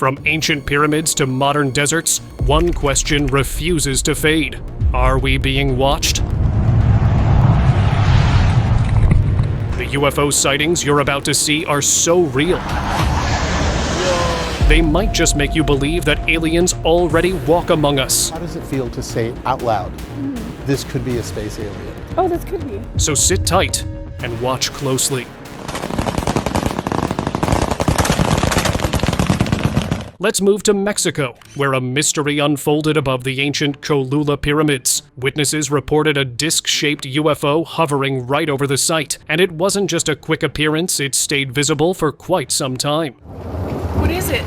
From ancient pyramids to modern deserts, one question refuses to fade. Are we being watched? The UFO sightings you're about to see are so real. They might just make you believe that aliens already walk among us. How does it feel to say out loud, this could be a space alien? Oh, this could be. So sit tight and watch closely. Let's move to Mexico, where a mystery unfolded above the ancient Cholula pyramids. Witnesses reported a disc-shaped UFO hovering right over the site, and it wasn't just a quick appearance, it stayed visible for quite some time. What is it?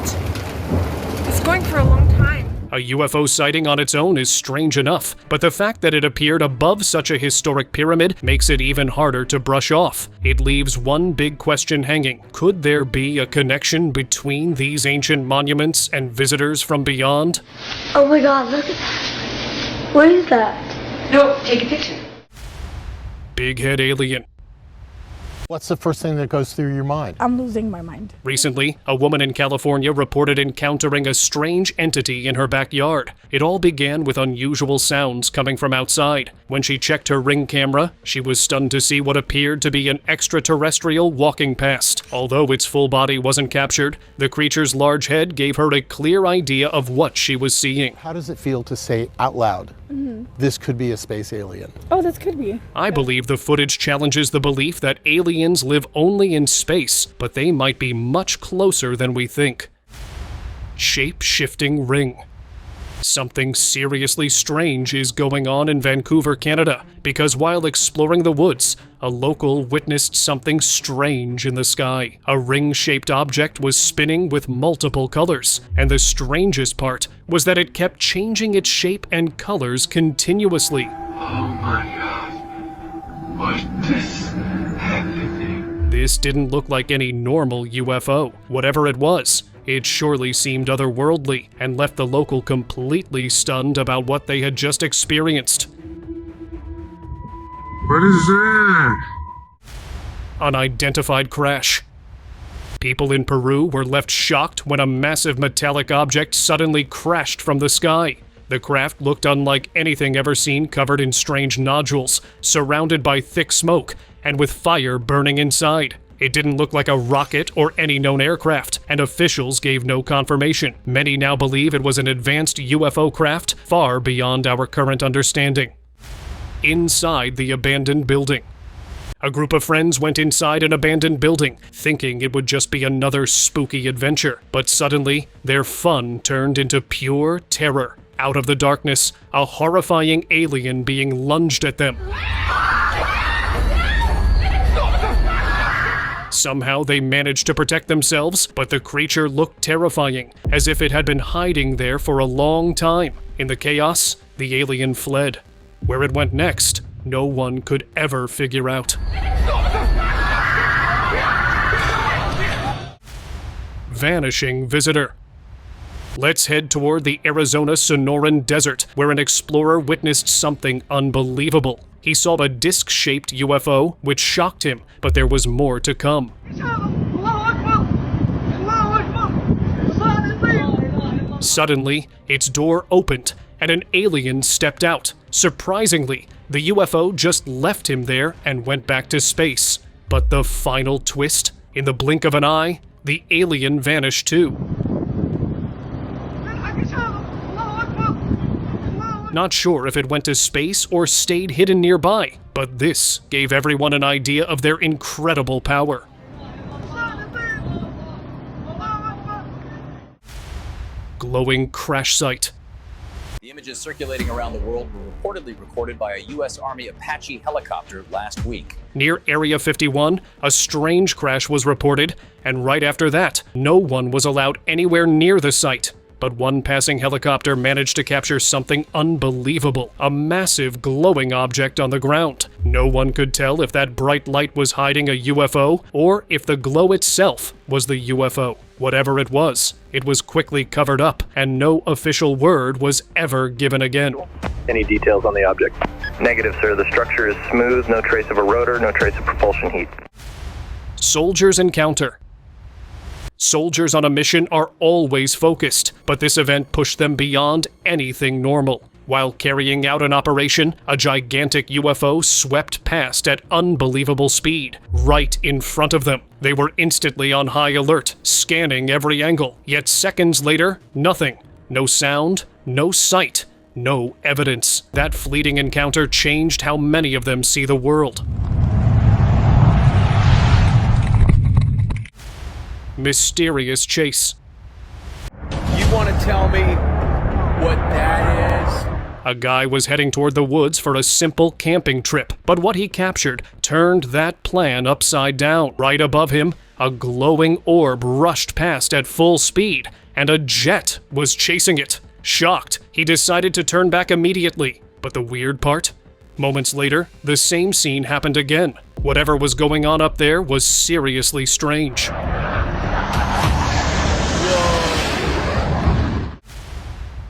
It's going for a long time. A UFO sighting on its own is strange enough, but the fact that it appeared above such a historic pyramid makes it even harder to brush off. It leaves one big question hanging. Could there be a connection between these ancient monuments and visitors from beyond? Oh my god, look at that. What is that? No, take a picture. Big head alien. What's the first thing that goes through your mind? I'm losing my mind. Recently, a woman in California reported encountering a strange entity in her backyard. It all began with unusual sounds coming from outside. When she checked her Ring camera, she was stunned to see what appeared to be an extraterrestrial walking past. Although its full body wasn't captured, the creature's large head gave her a clear idea of what she was seeing. How does it feel to say out loud, this could be a space alien? Oh, this could be. I believe the footage challenges the belief that aliens live only in space, but they might be much closer than we think. Shape-shifting ring. Something seriously strange is going on in Vancouver, Canada, because while exploring the woods, a local witnessed something strange in the sky. A ring-shaped object was spinning with multiple colors, and the strangest part was that it kept changing its shape and colors continuously. Oh my god, what is happening? This didn't look like any normal UFO. Whatever it was, it surely seemed otherworldly and left the local completely stunned about what they had just experienced. What is that? Unidentified crash. People in Peru were left shocked when a massive metallic object suddenly crashed from the sky. The craft looked unlike anything ever seen, covered in strange nodules, surrounded by thick smoke, and with fire burning inside. It didn't look like a rocket or any known aircraft, and officials gave no confirmation. Many now believe it was an advanced UFO craft far beyond our current understanding. Inside the abandoned building. A group of friends went inside an abandoned building, thinking it would just be another spooky adventure. But suddenly, their fun turned into pure terror. Out of the darkness, a horrifying alien being lunged at them. Somehow they managed to protect themselves, but the creature looked terrifying, as if it had been hiding there for a long time. In the chaos, the alien fled. Where it went next, no one could ever figure out. Vanishing visitor. Let's head toward the Arizona Sonoran Desert, where an explorer witnessed something unbelievable. He saw a disc-shaped UFO, which shocked him, but there was more to come. Suddenly, its door opened, and an alien stepped out. Surprisingly, the UFO just left him there and went back to space. But the final twist? In the blink of an eye, the alien vanished too. Not sure if it went to space or stayed hidden nearby, but this gave everyone an idea of their incredible power. Glowing crash site. The images circulating around the world were reportedly recorded by a U.S. Army Apache helicopter last week. Near Area 51, a strange crash was reported, and right after that, no one was allowed anywhere near the site. But one passing helicopter managed to capture something unbelievable, a massive glowing object on the ground. No one could tell if that bright light was hiding a UFO or if the glow itself was the UFO. Whatever it was quickly covered up, and no official word was ever given again. Any details on the object? Negative, sir. The structure is smooth, no trace of a rotor, no trace of propulsion heat. Soldiers encounter. Soldiers on a mission are always focused, but this event pushed them beyond anything normal. While carrying out an operation, a gigantic UFO swept past at unbelievable speed, right in front of them. They were instantly on high alert, scanning every angle. Yet seconds later, nothing. No sound, no sight, no evidence. That fleeting encounter changed how many of them see the world. Mysterious chase. You want to tell me what that is? A guy was heading toward the woods for a simple camping trip, but what he captured turned that plan upside down. Right above him, a glowing orb rushed past at full speed, and a jet was chasing it. Shocked, he decided to turn back immediately. But the weird part? Moments later, the same scene happened again. Whatever was going on up there was seriously strange.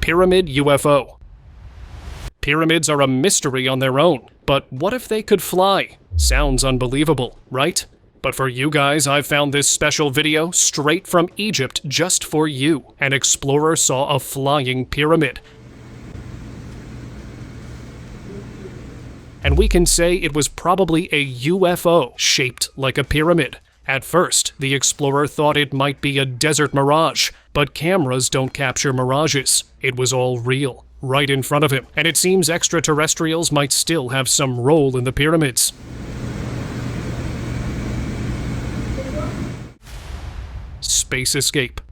Pyramid UFO. Pyramids are a mystery on their own, but what if they could fly? Sounds unbelievable, right? But for you guys, I've found this special video straight from Egypt just for you. An explorer saw a flying pyramid. And we can say it was probably a UFO shaped like a pyramid. At first, the explorer thought it might be a desert mirage, but cameras don't capture mirages. It was all real, right in front of him, and it seems extraterrestrials might still have some role in the pyramids. Space escape.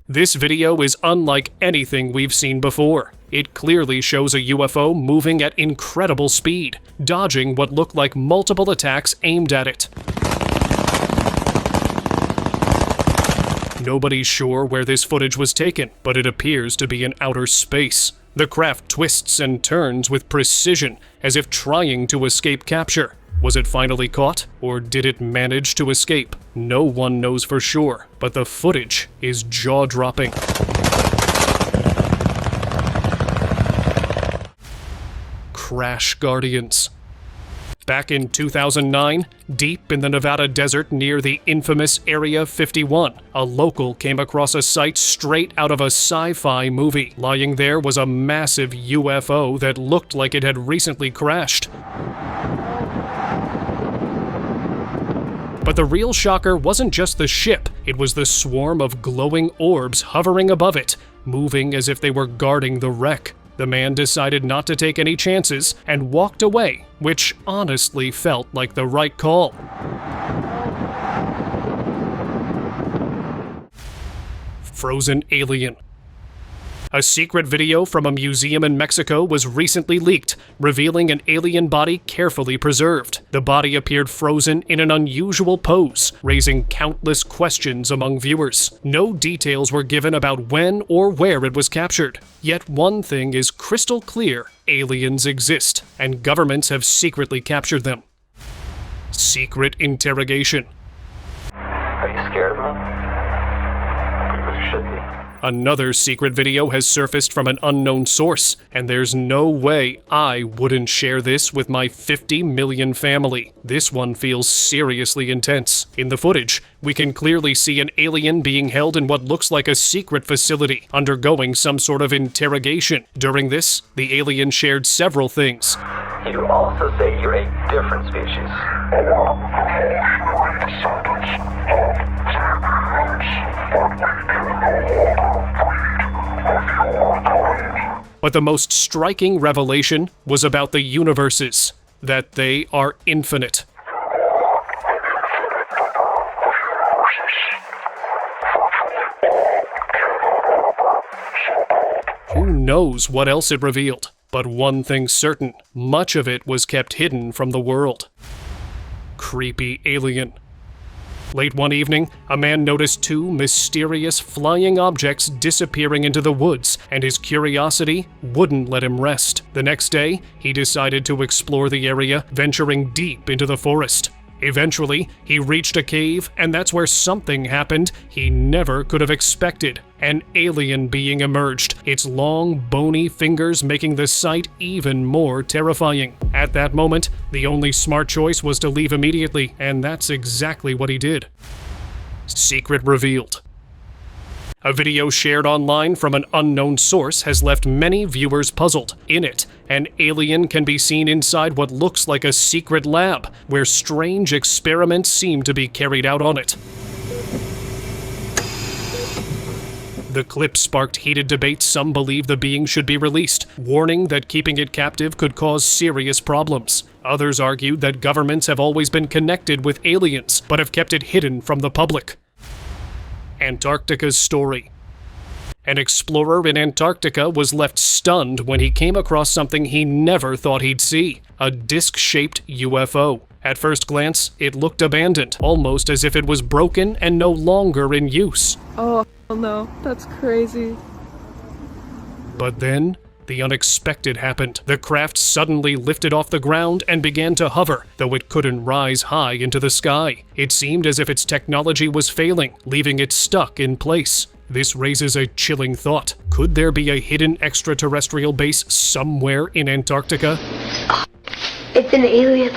This video is unlike anything we've seen before. It clearly shows a UFO moving at incredible speed, dodging what looked like multiple attacks aimed at it. Nobody's sure where this footage was taken, but it appears to be in outer space. The craft twists and turns with precision, as if trying to escape capture. Was it finally caught, or did it manage to escape? No one knows for sure, but the footage is jaw-dropping. Crash Guardians. Back in 2009, deep in the Nevada desert near the infamous Area 51, a local came across a sight straight out of a sci-fi movie. Lying there was a massive UFO that looked like it had recently crashed. But the real shocker wasn't just the ship, it was the swarm of glowing orbs hovering above it, moving as if they were guarding the wreck. The man decided not to take any chances and walked away, which honestly felt like the right call. Frozen alien. A secret video from a museum in Mexico was recently leaked, revealing an alien body carefully preserved. The body appeared frozen in an unusual pose, raising countless questions among viewers. No details were given about when or where it was captured. Yet one thing is crystal clear: aliens exist, and governments have secretly captured them. Secret interrogation. Are you scared of them? You should be. Another secret video has surfaced from an unknown source, and there's no way I wouldn't share this with my 50 million family. This one feels seriously intense. In the footage, we can clearly see an alien being held in what looks like a secret facility, undergoing some sort of interrogation. During this, the alien shared several things. You also say you're a different species. But the most striking revelation was about the universes, that they are infinite. Who knows what else it revealed? But one thing's certain, much of it was kept hidden from the world. Creepy alien. Late one evening, a man noticed two mysterious flying objects disappearing into the woods, and his curiosity wouldn't let him rest. The next day, he decided to explore the area, venturing deep into the forest. Eventually, he reached a cave, and that's where something happened he never could have expected. An alien being emerged, its long, bony fingers making the sight even more terrifying. At that moment, the only smart choice was to leave immediately, and that's exactly what he did. Secret revealed. A video shared online from an unknown source has left many viewers puzzled. In it, an alien can be seen inside what looks like a secret lab, where strange experiments seem to be carried out on it. The clip sparked heated debate. Some believe the being should be released, warning that keeping it captive could cause serious problems. Others argued that governments have always been connected with aliens, but have kept it hidden from the public. Antarctica's story. An explorer in Antarctica was left stunned when he came across something he never thought he'd see: a disc-shaped UFO. At first glance, it looked abandoned, almost as if it was broken and no longer in use. Oh, no, that's crazy. But then, the unexpected happened. The craft suddenly lifted off the ground and began to hover, though it couldn't rise high into the sky. It seemed as if its technology was failing, leaving it stuck in place. This raises a chilling thought. Could there be a hidden extraterrestrial base somewhere in Antarctica? It's an alien.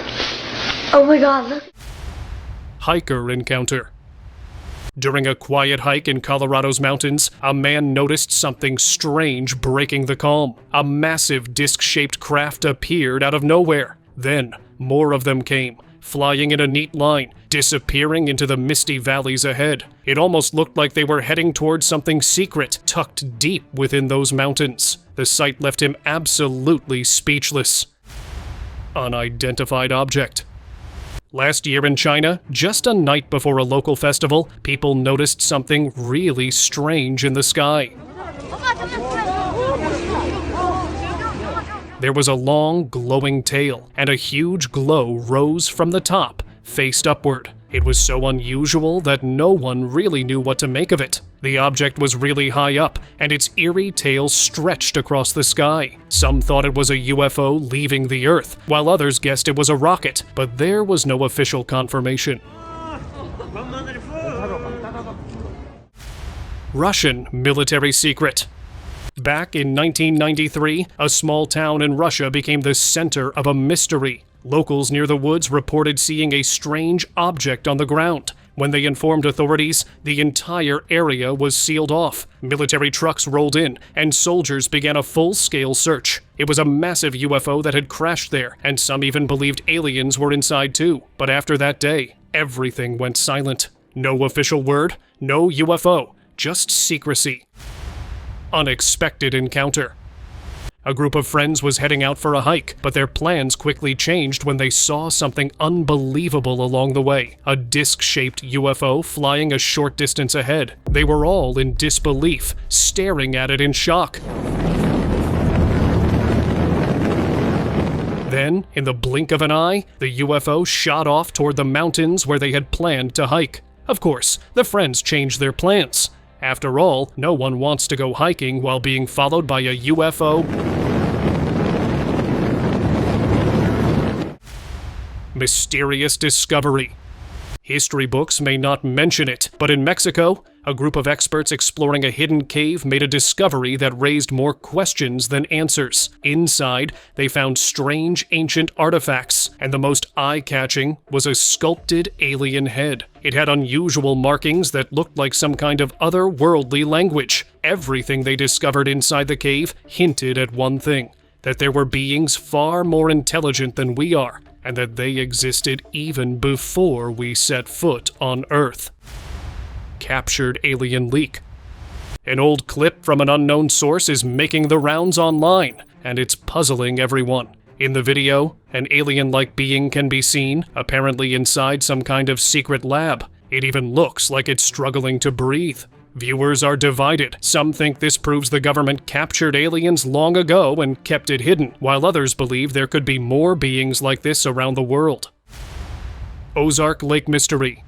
Oh my god, look. Hiker encounter. During a quiet hike in Colorado's mountains, a man noticed something strange breaking the calm. A massive disc-shaped craft appeared out of nowhere. Then, more of them came, flying in a neat line, disappearing into the misty valleys ahead. It almost looked like they were heading towards something secret, tucked deep within those mountains. The sight left him absolutely speechless. Unidentified object. Last year in China, just a night before a local festival, people noticed something really strange in the sky. There was a long, glowing tail, and a huge glow rose from the top, faced upward. It was so unusual that no one really knew what to make of it. The object was really high up, and its eerie tail stretched across the sky. Some thought it was a UFO leaving the Earth, while others guessed it was a rocket, but there was no official confirmation. Russian military secret. Back in 1993, a small town in Russia became the center of a mystery. Locals near the woods reported seeing a strange object on the ground. When they informed authorities, the entire area was sealed off. Military trucks rolled in, and soldiers began a full-scale search. It was a massive UFO that had crashed there, and some even believed aliens were inside too. But after that day, everything went silent. No official word, no UFO, just secrecy. Unexpected encounter. A group of friends was heading out for a hike, but their plans quickly changed when they saw something unbelievable along the way. A disc-shaped UFO flying a short distance ahead. They were all in disbelief, staring at it in shock. Then, in the blink of an eye, the UFO shot off toward the mountains where they had planned to hike. Of course, the friends changed their plans. After all, no one wants to go hiking while being followed by a UFO. Mysterious discovery. History books may not mention it, but in Mexico, a group of experts exploring a hidden cave made a discovery that raised more questions than answers. Inside, they found strange ancient artifacts, and the most eye-catching was a sculpted alien head. It had unusual markings that looked like some kind of otherworldly language. Everything they discovered inside the cave hinted at one thing: that there were beings far more intelligent than we are, and that they existed even before we set foot on Earth. Captured alien leak. An old clip from an unknown source is making the rounds online, and it's puzzling everyone. In the video, an alien-like being can be seen, apparently inside some kind of secret lab. It even looks like it's struggling to breathe. Viewers are divided. Some think this proves the government captured aliens long ago and kept it hidden, while others believe there could be more beings like this around the world. Ozark Lake Mystery.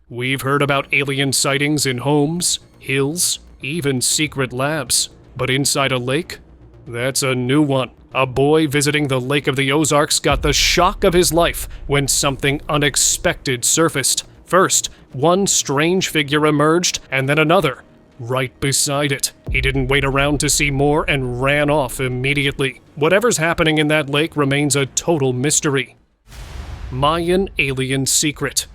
We've heard about alien sightings in homes, hills, even secret labs. But inside a lake? That's a new one. A boy visiting the Lake of the Ozarks got the shock of his life when something unexpected surfaced. First, one strange figure emerged, and then another, right beside it. He didn't wait around to see more and ran off immediately. Whatever's happening in that lake remains a total mystery. Mayan alien secret.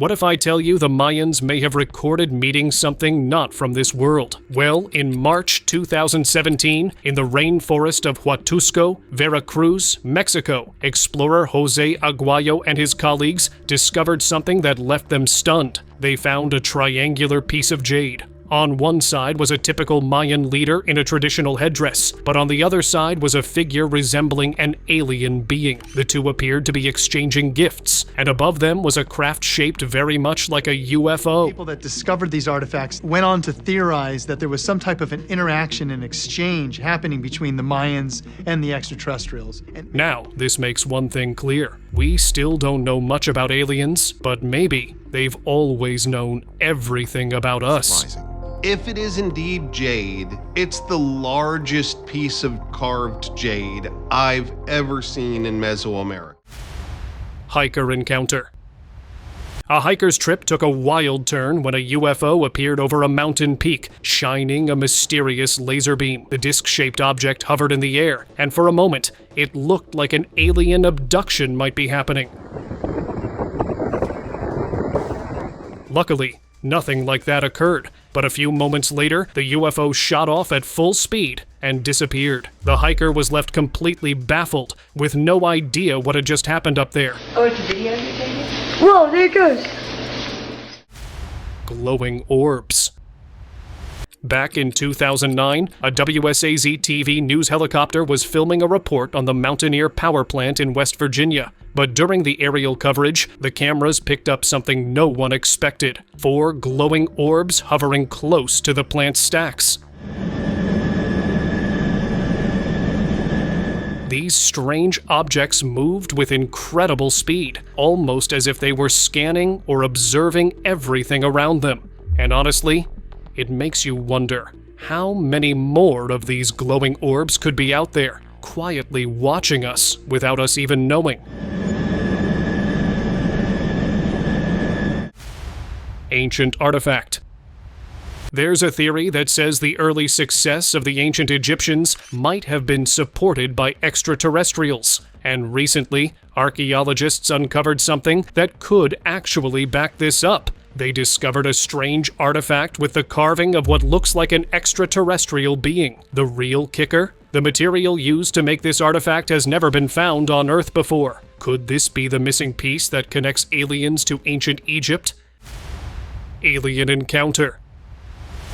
What if I tell you the Mayans may have recorded meeting something not from this world? Well, in March 2017, in the rainforest of Huatusco, Veracruz, Mexico, explorer Jose Aguayo and his colleagues discovered something that left them stunned. They found a triangular piece of jade. On one side was a typical Mayan leader in a traditional headdress, but on the other side was a figure resembling an alien being. The two appeared to be exchanging gifts, and above them was a craft shaped very much like a UFO. People that discovered these artifacts went on to theorize that there was some type of an interaction and exchange happening between the Mayans and the extraterrestrials. Now, this makes one thing clear. We still don't know much about aliens, but maybe they've always known everything about us. If it is indeed jade, it's the largest piece of carved jade I've ever seen in Mesoamerica. Hiker encounter. A hiker's trip took a wild turn when a UFO appeared over a mountain peak, shining a mysterious laser beam. The disc-shaped object hovered in the air, and for a moment, it looked like an alien abduction might be happening. Luckily, nothing like that occurred, but a few moments later, the UFO shot off at full speed and disappeared. The hiker was left completely baffled, with no idea what had just happened up there. Oh, it's a video you're taking? Whoa, there it goes. Glowing orbs. Back in 2009, a WSAZ-TV news helicopter was filming a report on the Mountaineer power plant in West Virginia. But during the aerial coverage, the cameras picked up something no one expected. 4 glowing orbs hovering close to the plant's stacks. These strange objects moved with incredible speed, almost as if they were scanning or observing everything around them. And honestly, it makes you wonder how many more of these glowing orbs could be out there, quietly watching us without us even knowing. Ancient artifact. There's a theory that says the early success of the ancient Egyptians might have been supported by extraterrestrials, and recently, archaeologists uncovered something that could actually back this up. They discovered a strange artifact with the carving of what looks like an extraterrestrial being. The real kicker? The material used to make this artifact has never been found on Earth before. Could this be the missing piece that connects aliens to ancient Egypt? Alien encounter.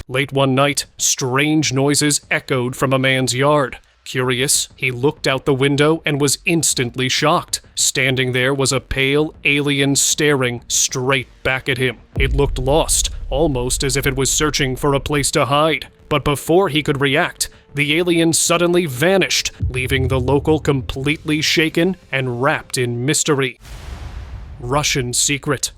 Late one night, strange noises echoed from a man's yard. Curious, he looked out the window and was instantly shocked. Standing there was a pale alien staring straight back at him. It looked lost, almost as if it was searching for a place to hide. But before he could react, the alien suddenly vanished, leaving the local completely shaken and wrapped in mystery. Russian secret.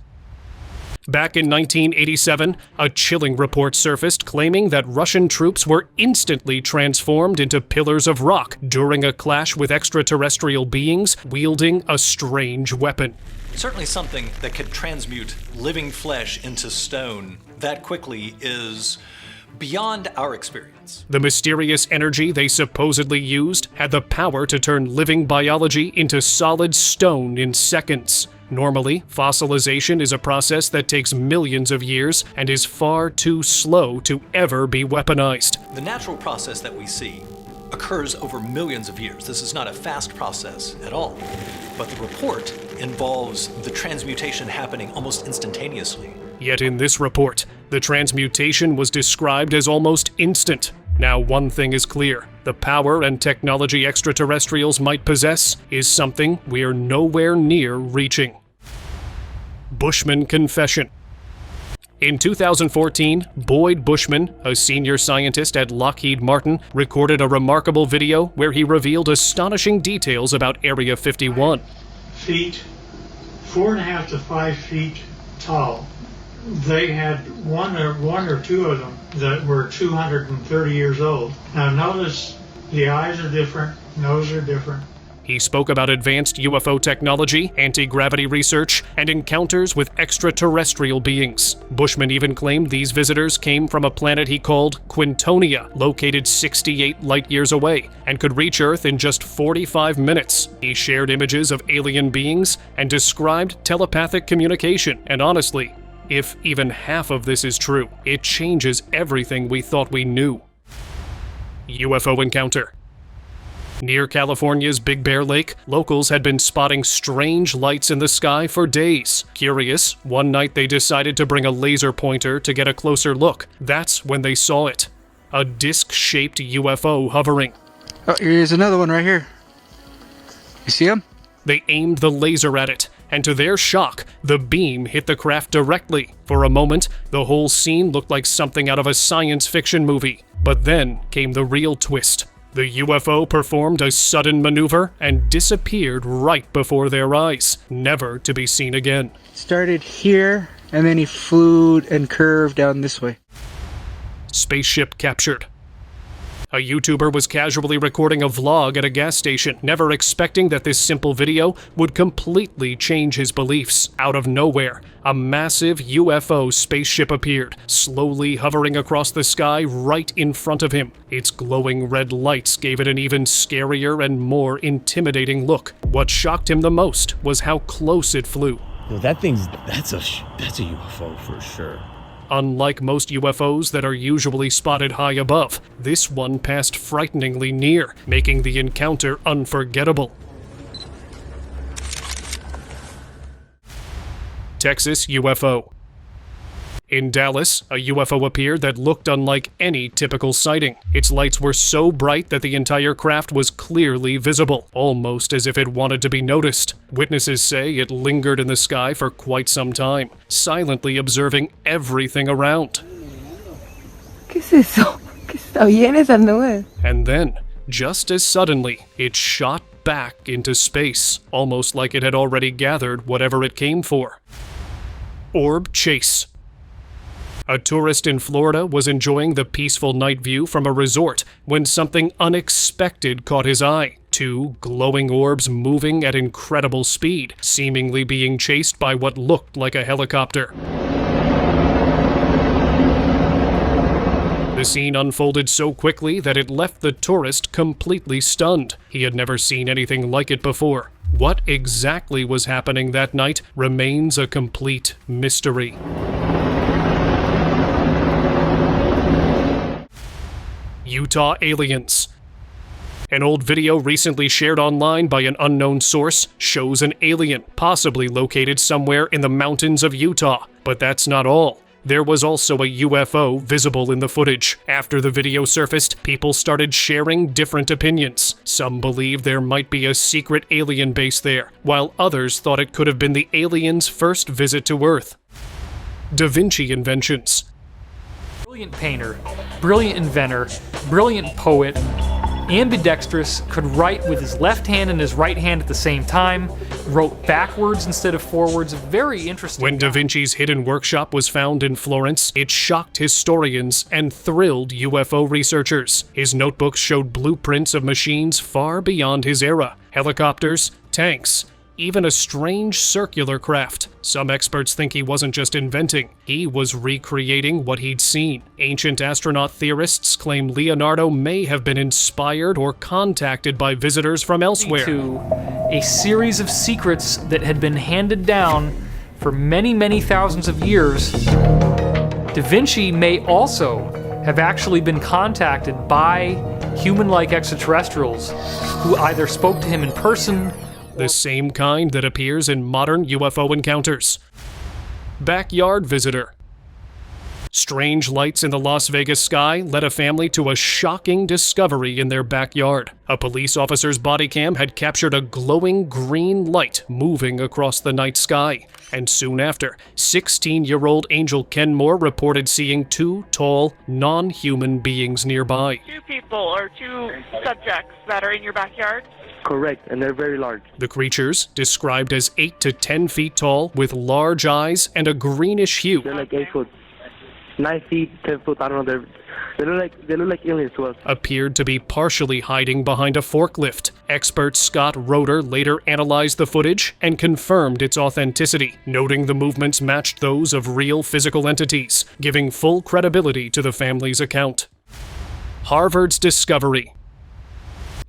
Back in 1987, a chilling report surfaced claiming that Russian troops were instantly transformed into pillars of rock during a clash with extraterrestrial beings wielding a strange weapon. Certainly something that could transmute living flesh into stone that quickly is beyond our experience. The mysterious energy they supposedly used had the power to turn living biology into solid stone in seconds. Normally, fossilization is a process that takes millions of years and is far too slow to ever be weaponized. The natural process that we see occurs over millions of years. This is not a fast process at all. But the report involves the transmutation happening almost instantaneously. Yet in this report, the transmutation was described as almost instant. Now, one thing is clear. The power and technology extraterrestrials might possess is something we're nowhere near reaching. Bushman confession. In 2014, Boyd Bushman, a senior scientist at Lockheed Martin, recorded a remarkable video where he revealed astonishing details about Area 51. Feet, 4.5 to 5 feet tall. They had one or two of them that were 230 years old. Now notice the eyes are different, nose are different. He spoke about advanced UFO technology, anti-gravity research, and encounters with extraterrestrial beings. Bushman even claimed these visitors came from a planet he called Quintonia, located 68 light-years away, and could reach Earth in just 45 minutes. He shared images of alien beings and described telepathic communication, and honestly, if even half of this is true, it changes everything we thought we knew. UFO encounter. Near California's Big Bear Lake, locals had been spotting strange lights in the sky for days. Curious, one night they decided to bring a laser pointer to get a closer look. That's when they saw it. A disc-shaped UFO hovering. Oh, here's another one right here. You see him? They aimed the laser at it, and to their shock, the beam hit the craft directly. For a moment, the whole scene looked like something out of a science fiction movie. But then came the real twist. The UFO performed a sudden maneuver and disappeared right before their eyes, never to be seen again. Started here, and then he flew and curved down this way. Spaceship captured. A YouTuber was casually recording a vlog at a gas station, never expecting that this simple video would completely change his beliefs. Out of nowhere, a massive UFO spaceship appeared, slowly hovering across the sky right in front of him. Its glowing red lights gave it an even scarier and more intimidating look. What shocked him the most was how close it flew. That's a UFO for sure. Unlike most UFOs that are usually spotted high above, this one passed frighteningly near, making the encounter unforgettable. Texas UFO. In Dallas, a UFO appeared that looked unlike any typical sighting. Its lights were so bright that the entire craft was clearly visible, almost as if it wanted to be noticed. Witnesses say it lingered in the sky for quite some time, silently observing everything around. ¿Qué es eso? ¿Qué está bien esa nube? And then, just as suddenly, it shot back into space, almost like it had already gathered whatever it came for. Orb chase. A tourist in Florida was enjoying the peaceful night view from a resort when something unexpected caught his eye. Two glowing orbs moving at incredible speed, seemingly being chased by what looked like a helicopter. The scene unfolded so quickly that it left the tourist completely stunned. He had never seen anything like it before. What exactly was happening that night remains a complete mystery. Utah aliens. An old video recently shared online by an unknown source shows an alien possibly located somewhere in the mountains of Utah. But that's not all. There was also a UFO visible in the footage. After the video surfaced, people started sharing different opinions. Some believed there might be a secret alien base there, while others thought it could have been the aliens' first visit to Earth. Da Vinci inventions. Brilliant painter, brilliant inventor, brilliant poet, ambidextrous, could write with his left hand and his right hand at the same time, wrote backwards instead of forwards, very interesting. When Da Vinci's hidden workshop was found in Florence, it shocked historians and thrilled UFO researchers. His notebooks showed blueprints of machines far beyond his era, helicopters, tanks, even a strange circular craft. Some experts think he wasn't just inventing, he was recreating what he'd seen. Ancient astronaut theorists claim Leonardo may have been inspired or contacted by visitors from elsewhere. To a series of secrets that had been handed down for many, many thousands of years. Da Vinci may also have actually been contacted by human-like extraterrestrials who either spoke to him in person, the same kind that appears in modern UFO encounters. Backyard visitor. Strange lights in the Las Vegas sky led a family to a shocking discovery in their backyard. A police officer's body cam had captured a glowing green light moving across the night sky. And soon after, 16-year-old Angel Kenmore reported seeing two tall, non-human beings nearby. Two people or two subjects that are in your backyard? Correct, and they're very large. The creatures, described as 8 to 10 feet tall, with large eyes and a greenish hue. They're like 8 foot, 9 feet, 10 foot, I don't know, They look like aliens to us. appeared to be partially hiding behind a forklift. Expert Scott Roeder later analyzed the footage and confirmed its authenticity, noting the movements matched those of real physical entities, giving full credibility to the family's account. Harvard's discovery.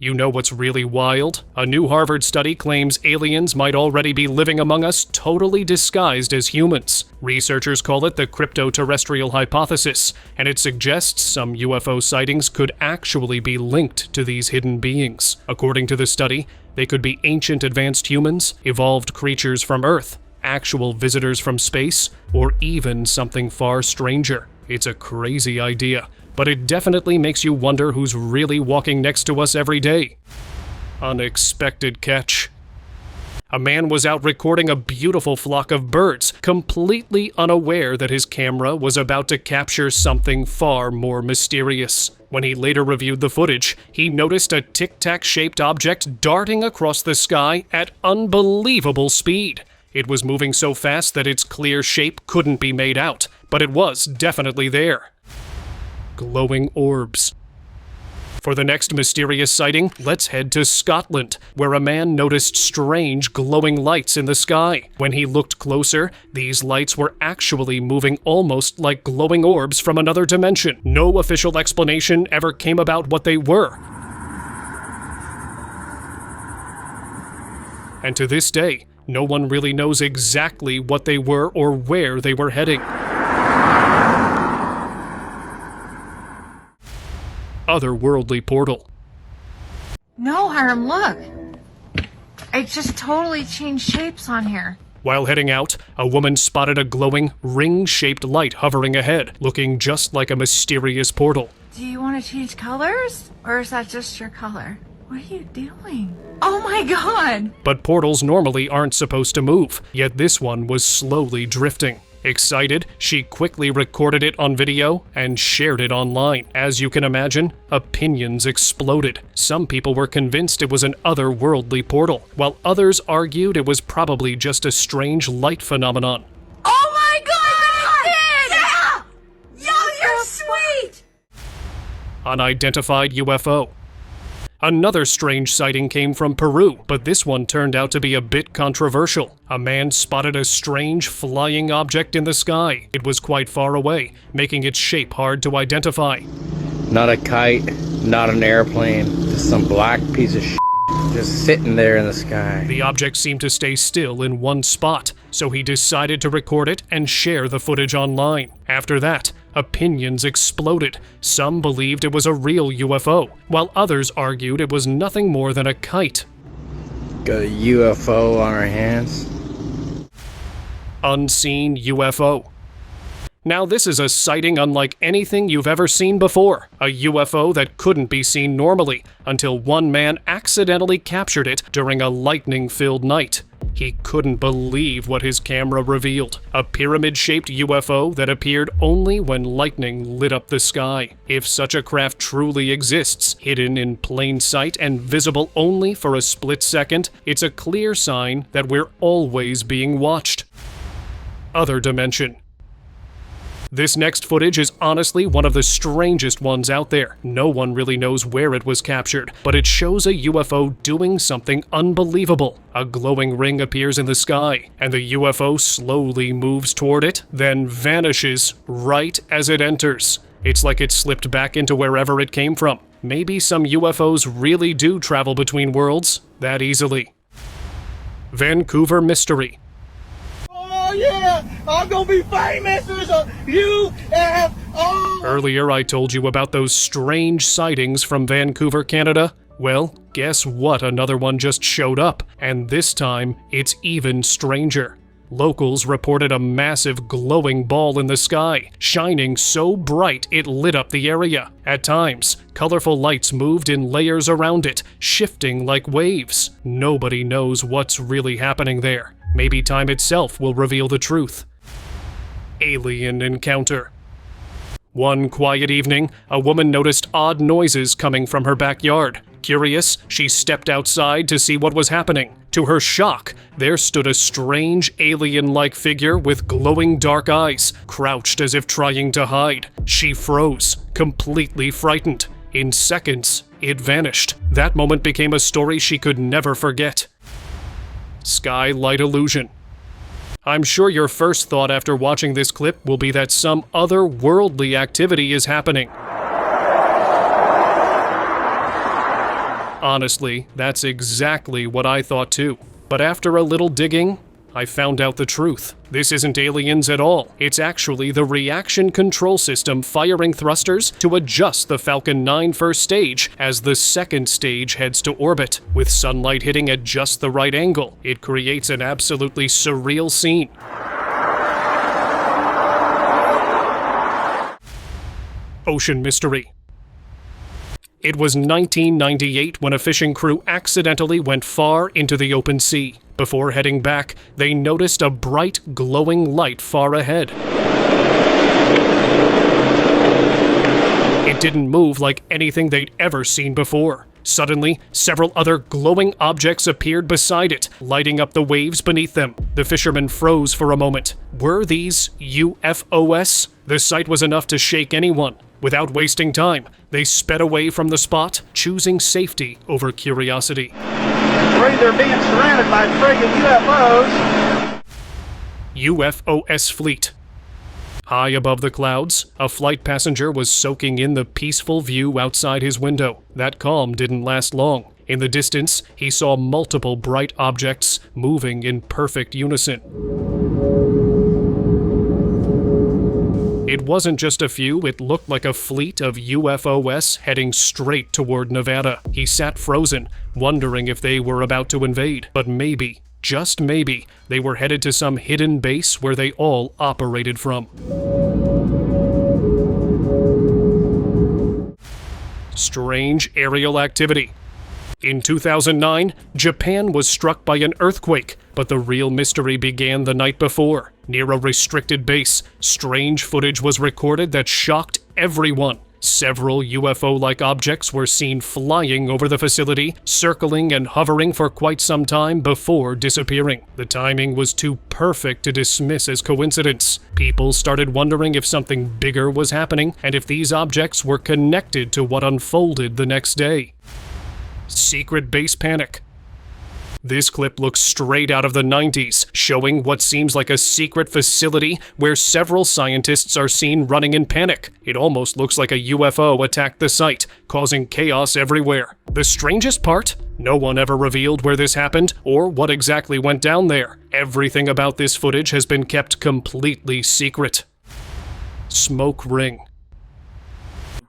You know what's really wild? A new Harvard study claims aliens might already be living among us totally disguised as humans. Researchers call it the crypto-terrestrial hypothesis, and it suggests some UFO sightings could actually be linked to these hidden beings. According to the study, they could be ancient advanced humans, evolved creatures from Earth, actual visitors from space, or even something far stranger. It's a crazy idea, but it definitely makes you wonder who's really walking next to us every day. Unexpected catch. A man was out recording a beautiful flock of birds, completely unaware that his camera was about to capture something far more mysterious. When he later reviewed the footage, he noticed a tic-tac-shaped object darting across the sky at unbelievable speed. It was moving so fast that its clear shape couldn't be made out, but it was definitely there. Glowing orbs. For the next mysterious sighting, let's head to Scotland, where a man noticed strange glowing lights in the sky. When he looked closer, these lights were actually moving almost like glowing orbs from another dimension. No official explanation ever came about what they were. And to this day, no one really knows exactly what they were or where they were heading. Otherworldly portal. No, Hiram, look. It just totally changed shapes on here. While heading out, a woman spotted a glowing, ring-shaped light hovering ahead, looking just like a mysterious portal. Do you want to change colors? Or is that just your color? What are you doing? Oh my god! But portals normally aren't supposed to move, yet this one was slowly drifting. Excited, she quickly recorded it on video and shared it online. As you can imagine, opinions exploded. Some people were convinced it was an otherworldly portal, while others argued it was probably just a strange light phenomenon. Oh my god! Yeah! Yo, you're sweet! Unidentified UFO. Another strange sighting came from Peru, but this one turned out to be a bit controversial. A man spotted a strange flying object in the sky. It was quite far away, making its shape hard to identify. Not a kite, not an airplane, just some black piece of shit just sitting there in the sky. The object seemed to stay still in one spot, so he decided to record it and share the footage online. After that, opinions exploded. Some believed it was a real UFO, while others argued it was nothing more than a kite. Got a UFO on our hands. Unseen UFO. Now this is a sighting unlike anything you've ever seen before. A UFO that couldn't be seen normally, until one man accidentally captured it during a lightning-filled night. He couldn't believe what his camera revealed. A pyramid-shaped UFO that appeared only when lightning lit up the sky. If such a craft truly exists, hidden in plain sight and visible only for a split second, it's a clear sign that we're always being watched. Other dimension. This next footage is honestly one of the strangest ones out there. No one really knows where it was captured, but it shows a UFO doing something unbelievable. A glowing ring appears in the sky, and the UFO slowly moves toward it, then vanishes right as it enters. It's like it slipped back into wherever it came from. Maybe some UFOs really do travel between worlds that easily. Vancouver mystery. Oh yeah, I'm gonna be famous as a UFO. Earlier I told you about those strange sightings from Vancouver, Canada. Well, guess what? Another one just showed up, and this time it's even stranger. Locals reported a massive glowing ball in the sky, shining so bright it lit up the area. At times, colorful lights moved in layers around it, shifting like waves. Nobody knows what's really happening there. Maybe time itself will reveal the truth. Alien encounter. One quiet evening, a woman noticed odd noises coming from her backyard. Curious, she stepped outside to see what was happening. To her shock, there stood a strange alien-like figure with glowing dark eyes, crouched as if trying to hide. She froze, completely frightened. In seconds, it vanished. That moment became a story she could never forget. Skylight illusion. I'm sure your first thought after watching this clip will be that some otherworldly activity is happening. Honestly, that's exactly what I thought too. But after a little digging, I found out the truth. This isn't aliens at all. It's actually the reaction control system firing thrusters to adjust the Falcon 9 first stage as the second stage heads to orbit. With sunlight hitting at just the right angle, it creates an absolutely surreal scene. Ocean mystery. It was 1998 when a fishing crew accidentally went far into the open sea. Before heading back, they noticed a bright, glowing light far ahead. It didn't move like anything they'd ever seen before. Suddenly, several other glowing objects appeared beside it, lighting up the waves beneath them. The fishermen froze for a moment. Were these UFOs? The sight was enough to shake anyone. Without wasting time, they sped away from the spot, choosing safety over curiosity. They're being surrounded by friggin' UFOs. UFOs fleet. High above the clouds, a flight passenger was soaking in the peaceful view outside his window. That calm didn't last long. In the distance, he saw multiple bright objects moving in perfect unison. It wasn't just a few, it looked like a fleet of UFOs heading straight toward Nevada. He sat frozen, wondering if they were about to invade. But maybe, just maybe, they were headed to some hidden base where they all operated from. Strange aerial activity. In 2009, Japan was struck by an earthquake, but the real mystery began the night before. Near a restricted base, strange footage was recorded that shocked everyone. Several UFO-like objects were seen flying over the facility, circling and hovering for quite some time before disappearing. The timing was too perfect to dismiss as coincidence. People started wondering if something bigger was happening, and if these objects were connected to what unfolded the next day. Secret base panic. This clip looks straight out of the 90s, showing what seems like a secret facility where several scientists are seen running in panic. It almost looks like a UFO attacked the site, causing chaos everywhere. The strangest part? No one ever revealed where this happened or what exactly went down there. Everything about this footage has been kept completely secret. Smoke ring.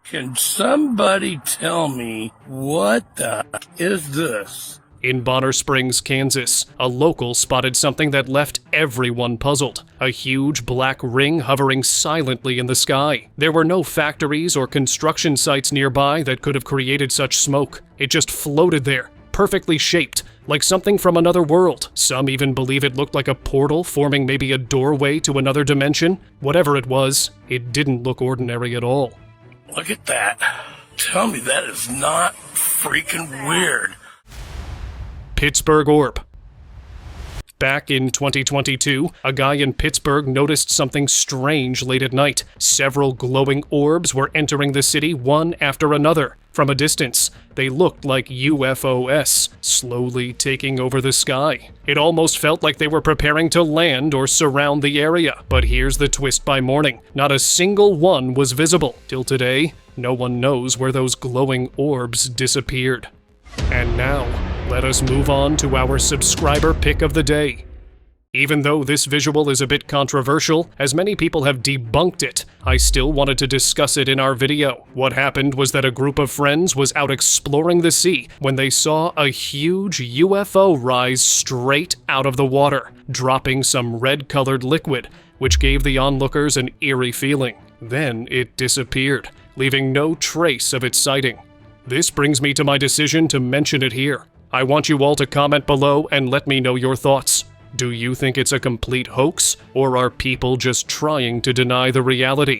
Can somebody tell me what the is this? In Bonner Springs, Kansas, a local spotted something that left everyone puzzled. A huge black ring hovering silently in the sky. There were no factories or construction sites nearby that could have created such smoke. It just floated there, perfectly shaped, like something from another world. Some even believe it looked like a portal forming maybe a doorway to another dimension. Whatever it was, it didn't look ordinary at all. Look at that. Tell me that is not freaking weird. Pittsburgh orb. Back in 2022, a guy in Pittsburgh noticed something strange late at night. Several glowing orbs were entering the city one after another. From a distance, they looked like UFOs, slowly taking over the sky. It almost felt like they were preparing to land or surround the area. But here's the twist by morning. Not a single one was visible. Till today, no one knows where those glowing orbs disappeared. And now, let us move on to our subscriber pick of the day. Even though this visual is a bit controversial, as many people have debunked it, I still wanted to discuss it in our video. What happened was that a group of friends was out exploring the sea when they saw a huge UFO rise straight out of the water, dropping some red-colored liquid, which gave the onlookers an eerie feeling. Then it disappeared, leaving no trace of its sighting. This brings me to my decision to mention it here. I want you all to comment below and let me know your thoughts. Do you think it's a complete hoax, or are people just trying to deny the reality?